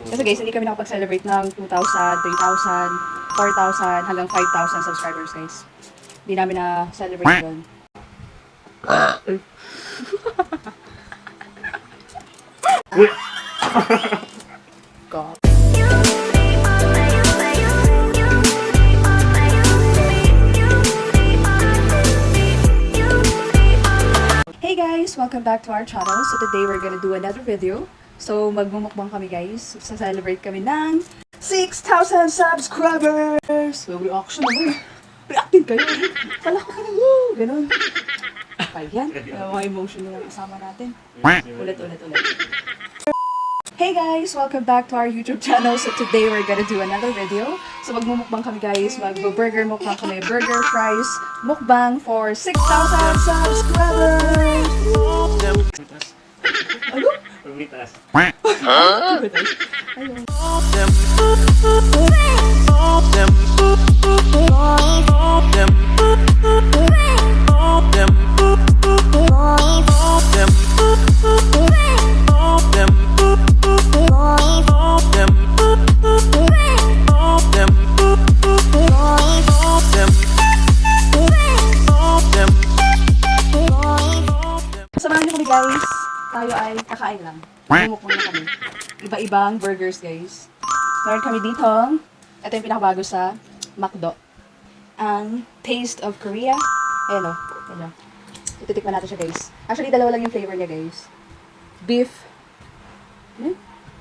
Kasi guys, hindi kami nakapag-celebrate ng 2,000, 3,000, 4,000, hanggang 5,000 subscribers guys. Hindi namin na-celebrate yun. God. Hey guys! Welcome back to our channel. So today we're gonna do another video. So magmumukbang kami guys. Sa-celebrate kami ng 6,000 subscribers! So reaction naman. Reactin kayo. Pala ko kayo. Woo! Ganun. Kaya yan. Mga emotion na kasama natin. Ulit. Hey guys! Welcome back to our YouTube channel. So today we're gonna do another video. So magmumukbang kami guys. Mag-burger mukbang kami. Burger, fries, mukbang for 6,000 subscribers! Ano? Pagmitas. Ayun. Samahan niyo kami guys. Tayo ay kakain lang. Bumukbang na kami. Iba-ibang burgers guys. Meron kami dito. Ito yung pinakabago sa McDo. Ang Taste of Korea. Ayan o. Ayan o. Ititikman natin siya guys. Actually, dalawa lang yung flavor niya guys. Beef.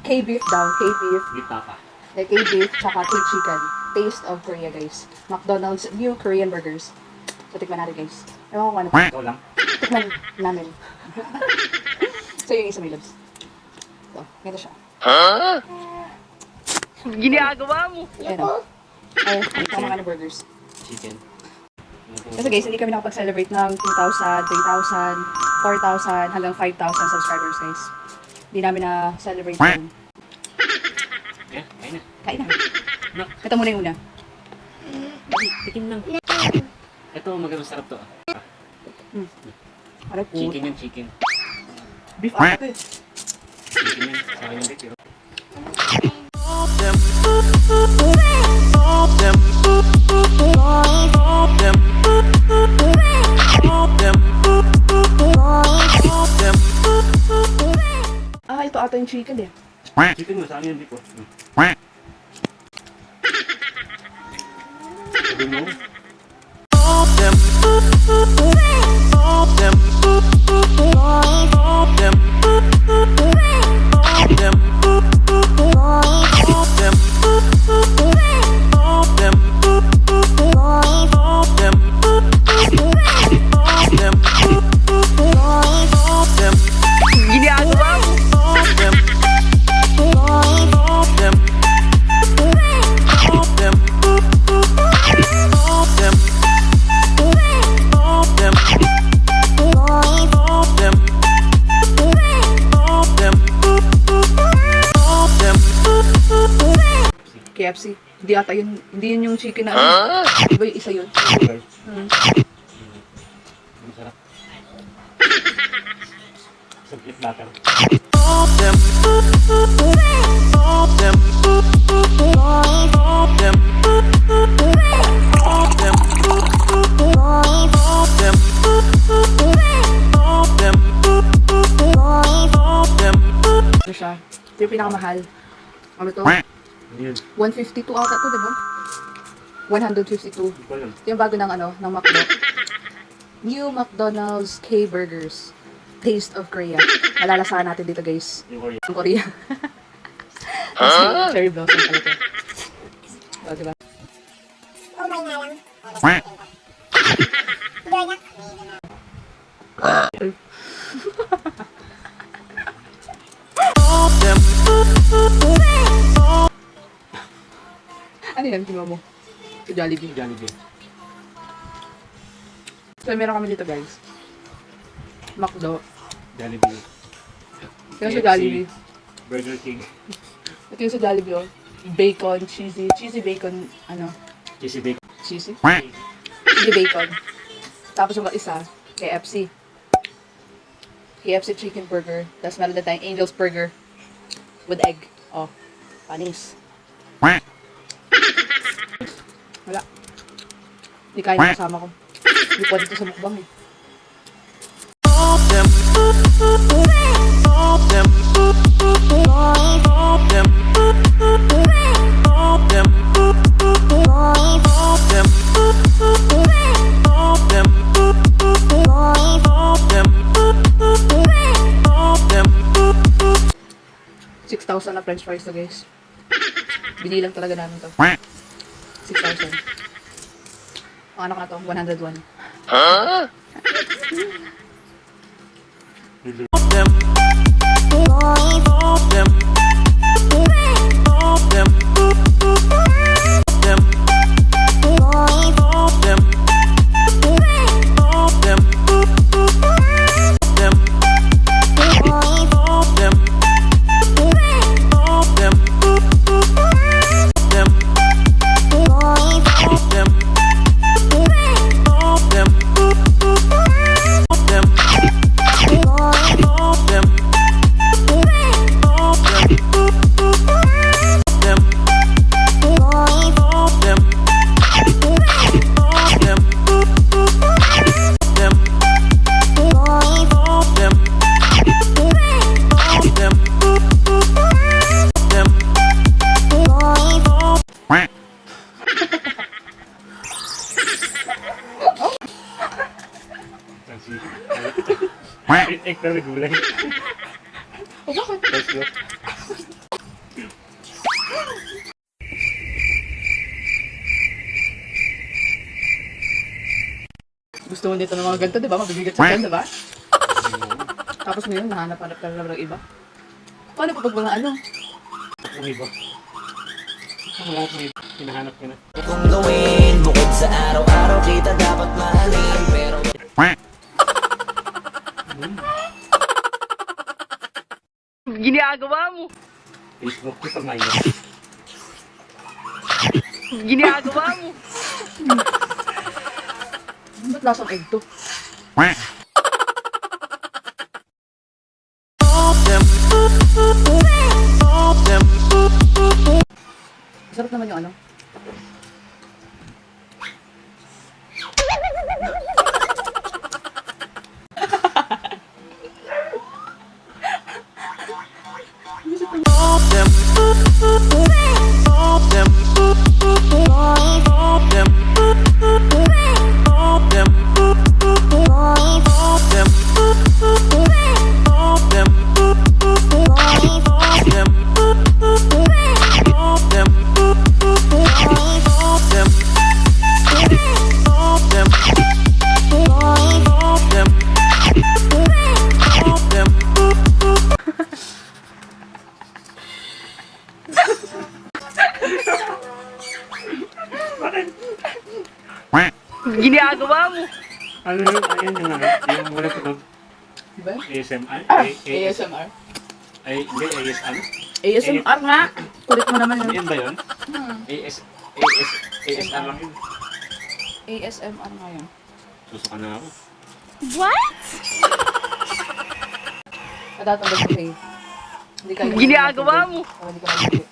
K-beef daw. K-beef. Beef tapa. K-beef, tsaka K-chicken. Taste of Korea guys. McDonald's new Korean burgers. So, tikman natin guys. Ewan ko ano. Ikaw lang. Tikman namin. So, yung isa may loves. So, ganito siya. Ginagawa mo. Ayan o. Ay, tama ka na burgers. Chicken. Kasi guys, hindi kami nakapag-celebrate ng 2,000, 3,000, 4,000, hanggang 5,000 subscribers guys. Hindi namin na-celebrate yun. Yeah, kain na. Kain na. Nak. Ito muna yung una. Tikim lang. Ito, magandang sarap to. Aray po. Chicken yan, chicken. Beef ate. Chicken yan. Saka yung beef. Pero... Ah, ito ata yung chicken eh. Chicken mo, saan yung beef? Sabi mo? Ginagawa mo. KFC. Hindi ata yun, hindi yun yung chicken na ano. Iba yung isa yun. Masarap. Sa beef butter. Ano siya? Ito yung pinakamahal. Ano to? Hindi yun. 152 ata to, diba? 152. Hindi ko alam. Ito yung bago ng ano, ng McDo. New McDonald's K-Burgers. Taste of Korea. Malalasahan natin dito guys. Yung Korea. Ang Korea. Huh? Cherry blossom pala to. O, diba? Ano yan? Tingnan mo. Sa Jollibee. Jollibee. So, meron kami dito guys. McDo. Jollibee. Ito yung sa Jollibee. Burger King. Ito yung sa Jollibee oh. Bacon, cheesy. Cheesy bacon, ano? Cheesy bacon. Cheesy? Cheesy bacon. Tapos yung isa, KFC. KFC chicken burger. Tapos meron na tayong Angel's Burger with egg. Oh. Panis. Wala. Hindi kaya na kasama ko. Hindi pwede ito sa mukbang eh. $6,000 na french fries to guys. Binilang talaga namin to. 6,000. Ang ano ka na to? 101. Huh? Ekta na gulay. O bakit? Let's go. Gusto mo dito ng mga ganito, di ba? Mabibigat sa tiyan, di ba? Tapos ngayon, nahanap-hanap ka na ng iba. Paano pa pag mga ano? Ang iba. Ang lahat ng iba. Hinahanap ka na. Kung gawin, bukod sa araw-araw kita dapat mahalin. Pero Ginagawa mo! Facebook ko pa ngayon. Ginagawa mo! Ba't lasang egg to? Sarap naman yung ano. Ginagawa mo! Ano yun? Ayan yung ano? Yung mula tunog. Diba? ASMR? ASMR. Ay, hindi. ASM? ASMR nga! Kulit mo naman yun. Yan ba yun? ASMR lang yun. ASMR nga yun. Susuka na ako. What? Natatanggal ko sa'yo. Hindi kayo. Ginagawa mo! Hindi ka mag-ibig.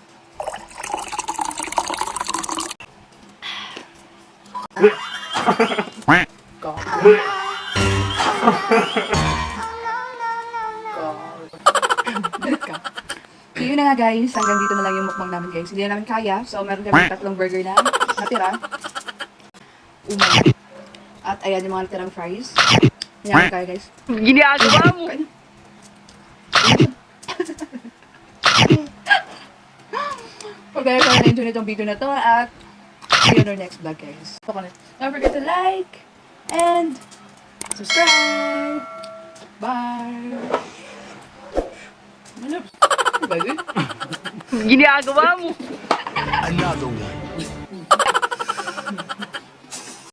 So yun na nga guys, hanggang dito na lang yung mukbang namin guys. Hindi na namin kaya, so meron kami 3 burger na natira. At ayan yung mga natirang fries. Hindi namin kaya guys. Ginagawa mo! Pag guys, sana na-enjoy nitong video na to at see you on our next vlog guys. Don't forget to like and subscribe. Bye! Malabs. Ano ba yun? Ginagawa mo! another one.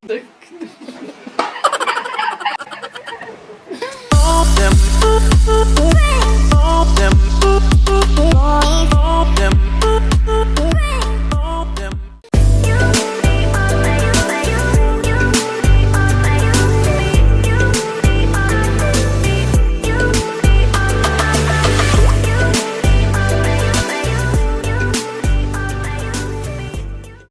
Dark.